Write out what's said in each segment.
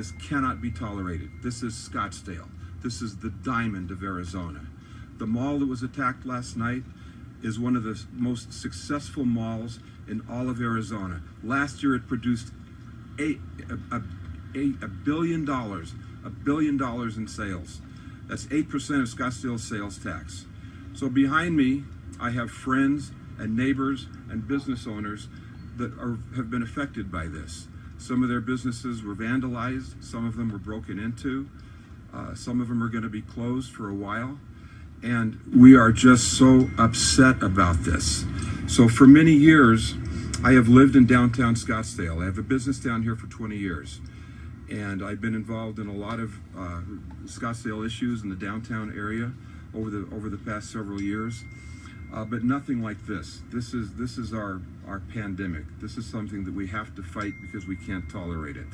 This cannot be tolerated. This is Scottsdale. This is the diamond of Arizona. The mall that was attacked last night is one of the most successful malls in all of Arizona. Last year it produced $1 billion in sales. That's 8% of Scottsdale's sales tax. So behind me, I have friends and neighbors and business owners that have been affected by this. Some of their businesses were vandalized, some of them were broken into, some of them are going to be closed for a while, and we are just so upset about this. So for many years, I have lived in downtown Scottsdale. I have a business down here for 20 years, and I've been involved in a lot of Scottsdale issues in the downtown area over the past several years. But nothing like this. This is our pandemic. This is something that we have to fight because we can't tolerate it.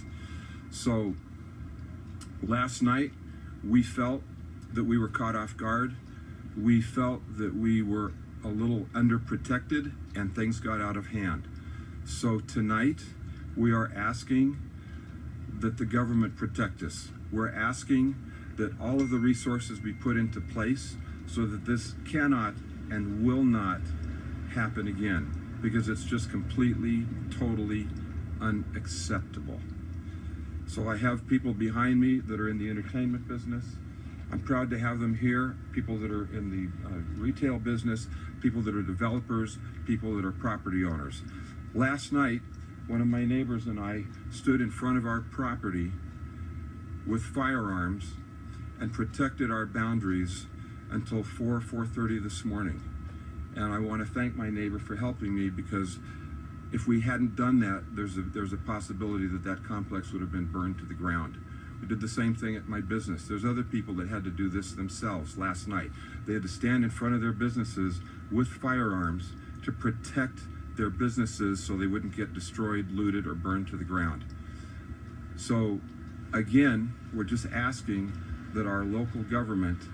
So last night we felt that we were caught off guard. We felt that we were a little underprotected and things got out of hand. So tonight we are asking that the government protect us. We're asking that all of the resources be put into place so that this cannot and will not happen again, because it's just completely, totally unacceptable. So I have people behind me that are in the entertainment business. I'm proud to have them here, people that are in the retail business, people that are developers, people that are property owners. Last night, one of my neighbors and I stood in front of our property with firearms and protected our boundaries until 4:30 this morning. And I want to thank my neighbor for helping me, because if we hadn't done that, there's a possibility that that complex would have been burned to the ground. We did the same thing at my business. There's other people that had to do this themselves last night. They had to stand in front of their businesses with firearms to protect their businesses so they wouldn't get destroyed, looted, or burned to the ground. So again, we're just asking that our local government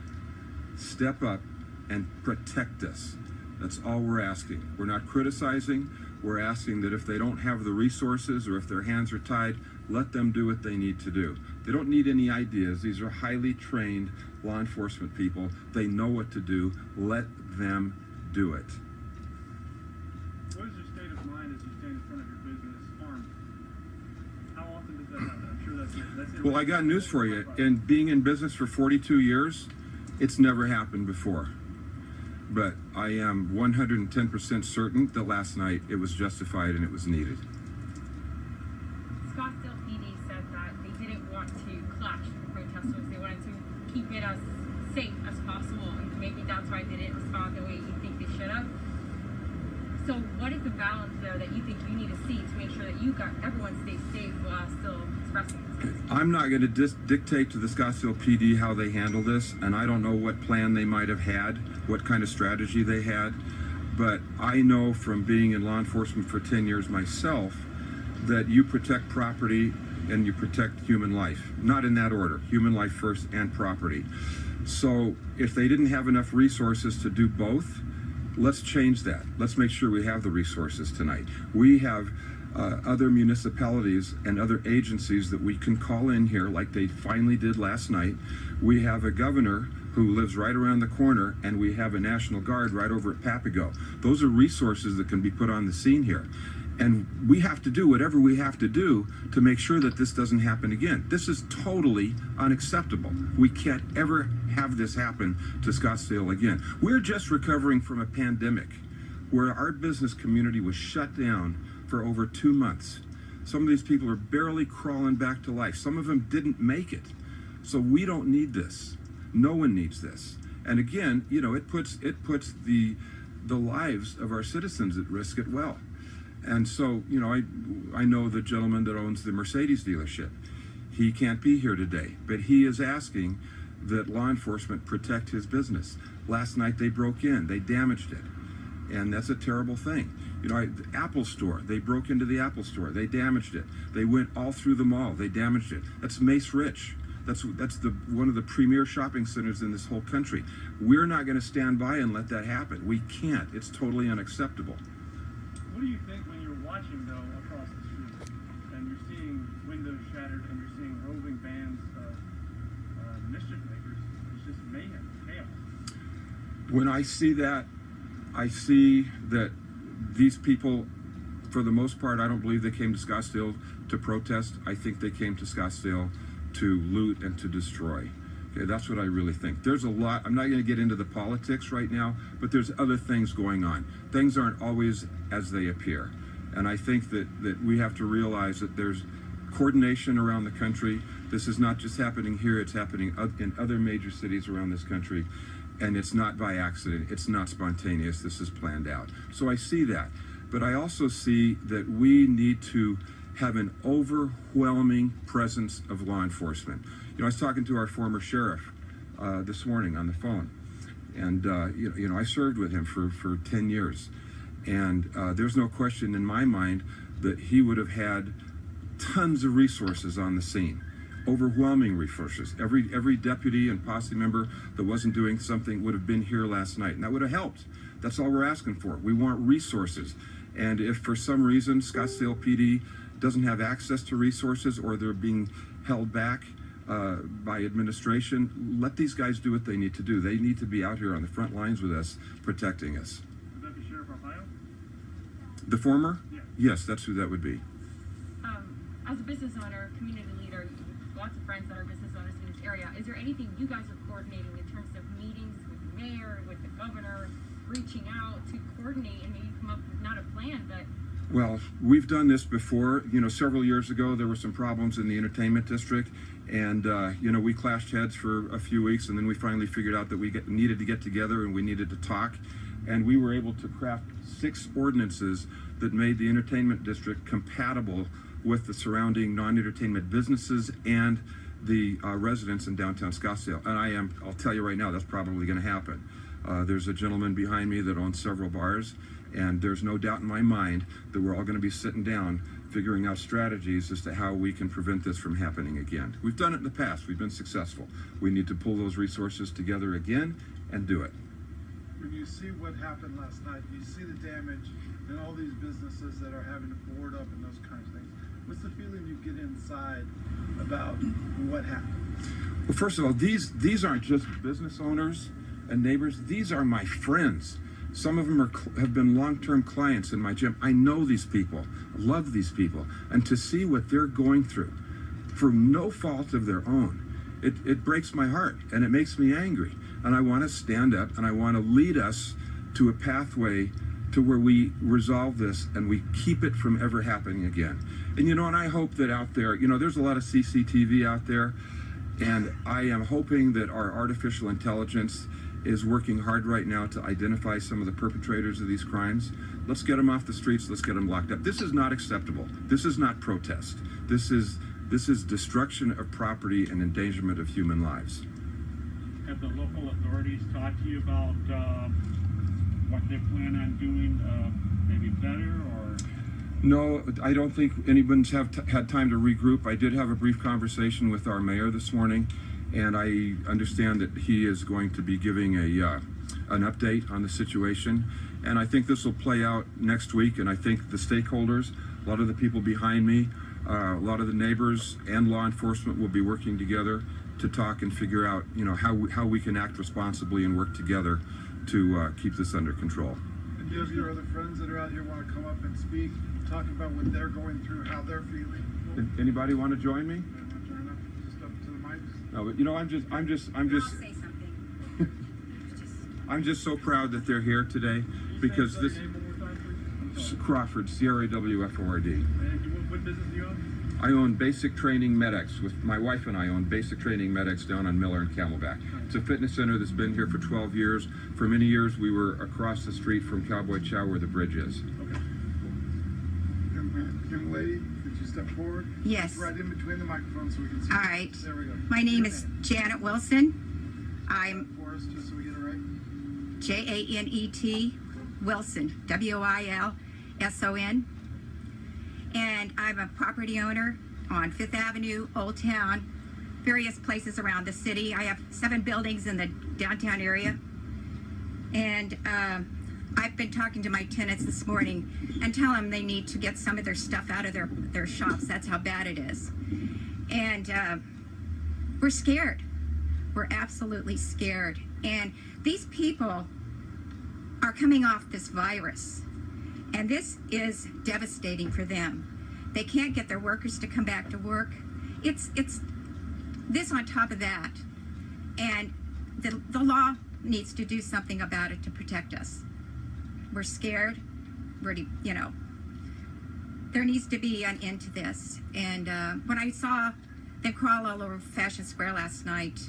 step up and protect us. That's all we're asking. We're not criticizing. We're asking that if they don't have the resources or if their hands are tied, let them do what they need to do. They don't need any ideas. These are highly trained law enforcement people. They know what to do. Let them do it. What is your state of mind as you stand in front of your business armed? How often does that happen? I'm sure that's Well, I got news for you. In being in business for 42 years, it's never happened before. But I am 110% certain that last night it was justified and it was needed. Scottsdale PD said that they didn't want to clash with the protesters. They wanted to keep it as safe as possible, and maybe that's why they didn't respond the way you think they should have. So what is the balance there that you think you need to see to make sure that everyone stays safe while still expressing themselves? I'm not going to dictate to the Scottsdale PD how they handle this, and I don't know what plan they might have had, what kind of strategy they had, but I know from being in law enforcement for 10 years myself that you protect property and you protect human life. Not in that order, human life first and property. So if they didn't have enough resources to do both, let's change that. Let's make sure we have the resources tonight. We have other municipalities and other agencies that we can call in here, like they finally did last night. We have a governor who lives right around the corner, and we have a National Guard right over at Papago. Those are resources that can be put on the scene here. And we have to do whatever we have to do to make sure that this doesn't happen again. This is totally unacceptable. We can't ever have this happen to Scottsdale again. We're just recovering from a pandemic where our business community was shut down for over 2 months. Some of these people are barely crawling back to life. Some of them didn't make it. So we don't need this. No one needs this. And again, you know, it puts the lives of our citizens at risk as well. And so, you know, I know the gentleman that owns the Mercedes dealership. He can't be here today, but he is asking that law enforcement protect his business. Last night they broke in, they damaged it, and that's a terrible thing. You know, the Apple store, they broke into the Apple store, they damaged it. They went all through the mall, they damaged it. That's Mace Rich. That's one of the premier shopping centers in this whole country. We're not going to stand by and let that happen. We can't. It's totally unacceptable. What do you think when you're watching, though, across the street, and you're seeing windows shattered, and you're seeing roving When I see that, I see that these people, for the most part, I don't believe they came to Scottsdale to protest. I think they came to Scottsdale to loot and to destroy. Okay, that's what I really think. There's a lot, I'm not going to get into the politics right now, but there's other things going on. Things aren't always as they appear. And I think that we have to realize that there's coordination around the country. This is not just happening here, it's happening in other major cities around this country. And it's not by accident, it's not spontaneous, this is planned out. So I see that. But I also see that we need to have an overwhelming presence of law enforcement. You know, I was talking to our former sheriff this morning on the phone, and you know, I served with him for 10 years, and there's no question in my mind that he would have had tons of resources on the scene, overwhelming resources. Every deputy and posse member that wasn't doing something would have been here last night, and that would have helped. That's all we're asking for. We want resources, and if for some reason Scottsdale PD doesn't have access to resources, or they're being held back by administration, let these guys do what they need to do. They need to be out here on the front lines with us, protecting us. Would that be Sheriff Ohio? The former? Yeah. Yes, that's who that would be. As a business owner, community leader, lots of friends that are business owners in this area, is there anything you guys are coordinating in terms of meetings with the mayor, with the governor, reaching out to coordinate and maybe come up with not a plan, but... Well, we've done this before. You know, several years ago, there were some problems in the entertainment district, and you know, we clashed heads for a few weeks, and then we finally figured out that we needed to get together and we needed to talk, and we were able to craft 6 ordinances that made the entertainment district compatible with the surrounding non-entertainment businesses and the residents in downtown Scottsdale. And I'll tell you right now, that's probably going to happen. There's a gentleman behind me that owns several bars, and there's no doubt in my mind that we're all going to be sitting down figuring out strategies as to how we can prevent this from happening again. We've done it in the past. We've been successful. We need to pull those resources together again and do it. When you see what happened last night, you see the damage and all these businesses that are having to board up and those kinds of things. What's the feeling you get inside about what happened? Well, first of all, these aren't just business owners and neighbors. These are my friends. Some of them have been long-term clients in my gym. I know these people, love these people, and to see what they're going through for no fault of their own, it breaks my heart and it makes me angry. And I want to stand up and I want to lead us to a pathway to where we resolve this and we keep it from ever happening again. And you know, and I hope that out there, you know, there's a lot of CCTV out there, and I am hoping that our artificial intelligence is working hard right now to identify some of the perpetrators of these crimes. Let's get them off the streets. Let's get them locked up. This is not acceptable. This is not protest. This is destruction of property and endangerment of human lives. Have the local authorities talked to you about what they plan on doing, maybe better, or? No, I don't think anyone's had time to regroup. I did have a brief conversation with our mayor this morning, and I understand that he is going to be giving an update on the situation. And I think this will play out next week, and I think the stakeholders, a lot of the people behind me, a lot of the neighbors and law enforcement will be working together to talk and figure out, you know, how we can act responsibly and work together to keep this under control. And do you have your other friends that are out here want to come up and speak, talk about what they're going through, how they're feeling? Anybody want to join me? Want to join up? Just up to the mics? No, but you know, I'm just I'll say something. I'm just so proud that they're here today, because this Crawford, C-R-A-W-F-O-R-D. And what business do you own? I own Basic Training Medics. With my wife and I own Basic Training Medics down on Miller and Camelback. It's a fitness center that's been here for 12 years. For many years, we were across the street from Cowboy Chow, where the bridge is. Okay. Young lady, could you step forward? Yes. Right in between the microphones so we can see. All right. There we go. My name is Janet Wilson. I'm For us, just so we get it right. Janet Wilson, W-I-L-S-O-N. And I'm a property owner on 5th Avenue, Old Town, various places around the city. I have 7 buildings in the downtown area. And I've been talking to my tenants this morning and tell them they need to get some of their stuff out of their shops. That's how bad it is. And we're scared. We're absolutely scared. And these people are coming off this virus, and this is devastating for them. They can't get their workers to come back to work. It's this on top of that, and the law needs to do something about it to protect us. We're scared. There needs to be an end to this. And when I saw them crawl all over Fashion Square last night,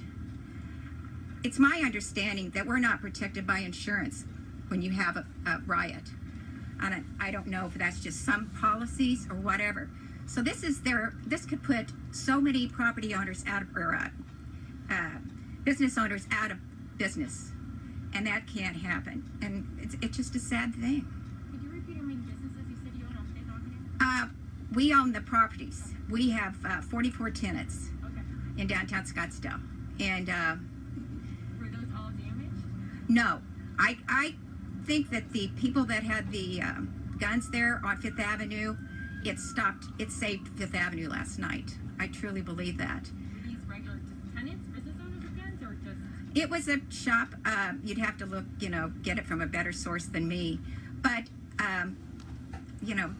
it's my understanding that we're not protected by insurance when you have a riot. And I don't know if that's just some policies or whatever. So this could put so many property owners out of, or business owners out of business. And that can't happen. And it's just a sad thing. Could you repeat how many businesses you said you own on Fifth Avenue? We own the properties. We have 44 tenants Okay. in downtown Scottsdale. And Were those all damaged? no, I think that the people that had the guns there on Fifth Avenue, it saved Fifth Avenue last night. I truly believe that. Were these regular just tenants, business owners with guns, or just? It was a shop. You'd have to look, get it from a better source than me. But,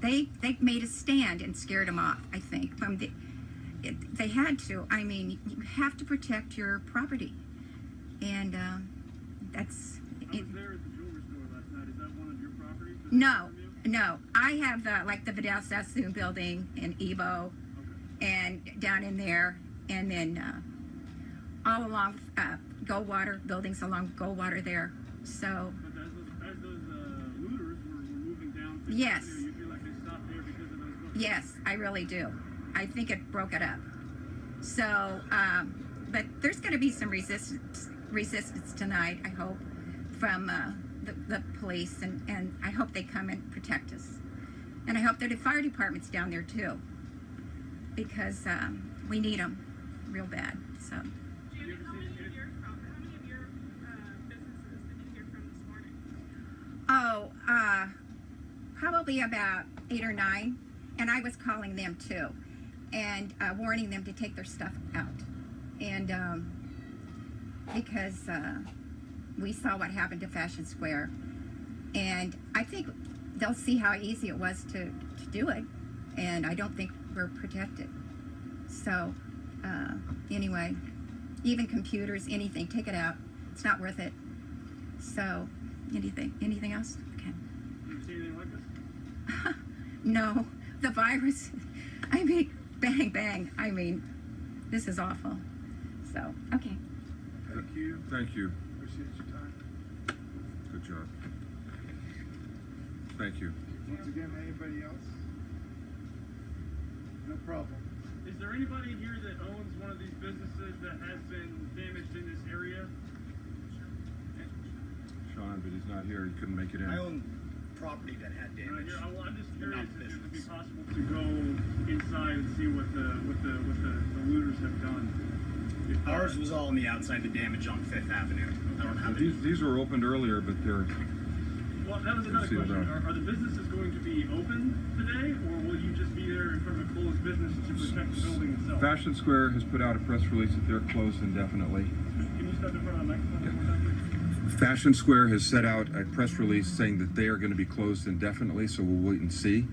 they made a stand and scared them off, I think. They had to. I mean, you have to protect your property. And that's... I was there at the jewelry store last night. Is that one of your properties? No. I have the Vidal Sassoon building in Ebo, and down in there, and then all along Goldwater, buildings along Goldwater there. So But as those looters were moving down, Yes. you feel like they stopped there because of those guns? yes, I really do. I think it broke it up. So, but there's going to be some resistance tonight, I hope, from the police, and I hope they come and protect us. And I hope that the fire department's down there too, because we need them real bad. So. Janet, how many of your businesses did you hear from this morning? Oh, probably about 8 or 9, and I was calling them too, and warning them to take their stuff out, and because we saw what happened to Fashion Square, and I think they'll see how easy it was to do it, and I don't think we're protected. So anyway, even computers, anything, take it out. It's not worth it. So anything else? Okay. You ever see anything like this? No, the virus. I mean, bang, bang. I mean, this is awful. So, okay. Thank you. Thank you. Appreciate your time. Good job. Thank you. Once again, anybody else? No problem. Is there anybody here that owns one of these businesses that has been damaged in this area? Sean, but he's not here. He couldn't make it in. I own property that had damage. I'm just But curious not if it would be business. possible to go inside and see what the looters have done. Ours was all on the outside, the damage on Fifth Avenue. I don't have it. These were opened earlier, but they're... Well, that was another Sealed question. up. Are the businesses going to be open today, or will you just be there in front of a closed business to protect the building itself? Fashion Square has put out a press release that they're closed indefinitely. Can you step in front of the microphone one more time, please? Fashion Square has set out a press release saying that they are going to be closed indefinitely, so we'll wait and see.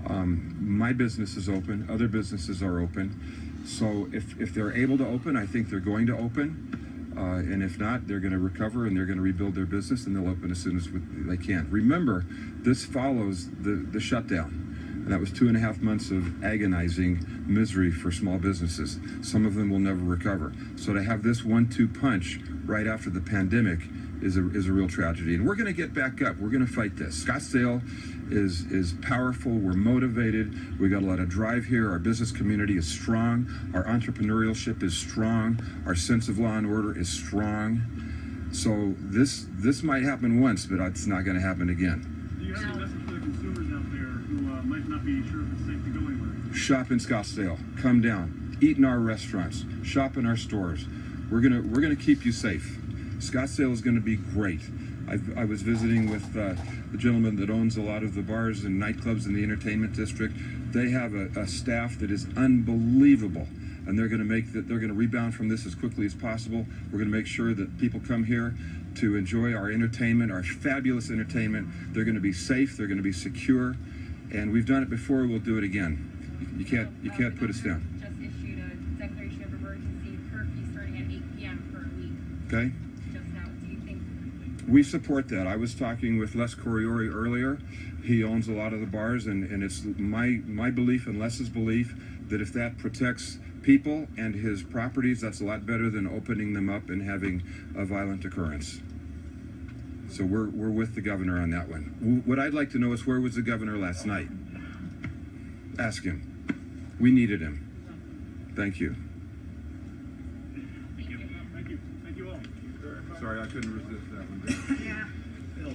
My business is open. Other businesses are open. So if they're able to open, I think they're going to open. And if not, they're going to recover and they're going to rebuild their business, and they'll open as soon as they can. Remember, this follows the shutdown. And that was 2.5 months of agonizing misery for small businesses. Some of them will never recover. So to have this 1-2 punch right after the pandemic is a real tragedy. And we're going to get back up. We're going to fight this. Scottsdale is powerful. We're motivated. We got a lot of drive here. Our business community is strong. Our entrepreneurship is strong. Our sense of law and order is strong. So this might happen once, but it's not going to happen again. Do you have any message for the consumers out there who might not be sure if it's safe to go anywhere? Shop in Scottsdale. Come down. Eat in our restaurants. Shop in our stores. We're gonna keep you safe. Scottsdale is going to be great. I was visiting with the gentleman that owns a lot of the bars and nightclubs in the entertainment district. They have a staff that is unbelievable. and they're going to rebound from this as quickly as possible. We're going to make sure that people come here to enjoy our entertainment, our fabulous entertainment. They're going to be safe, they're going to be secure, and we've done it before, we'll do it again. You can't put us down. Just issued a declaration of emergency curfew starting at 8 p.m. for a week. Okay? Just now, do you think? We support that. I was talking with Les Coriori earlier. He owns a lot of the bars, and it's my belief and Les's belief that if that protects people and his properties, that's a lot better than opening them up and having a violent occurrence. So we're with the governor on that one. What I'd like to know is, where was the governor last night? Ask him. We needed him. Thank you. Thank you. Thank you all. Sorry, I couldn't resist that one. Yeah. Bill,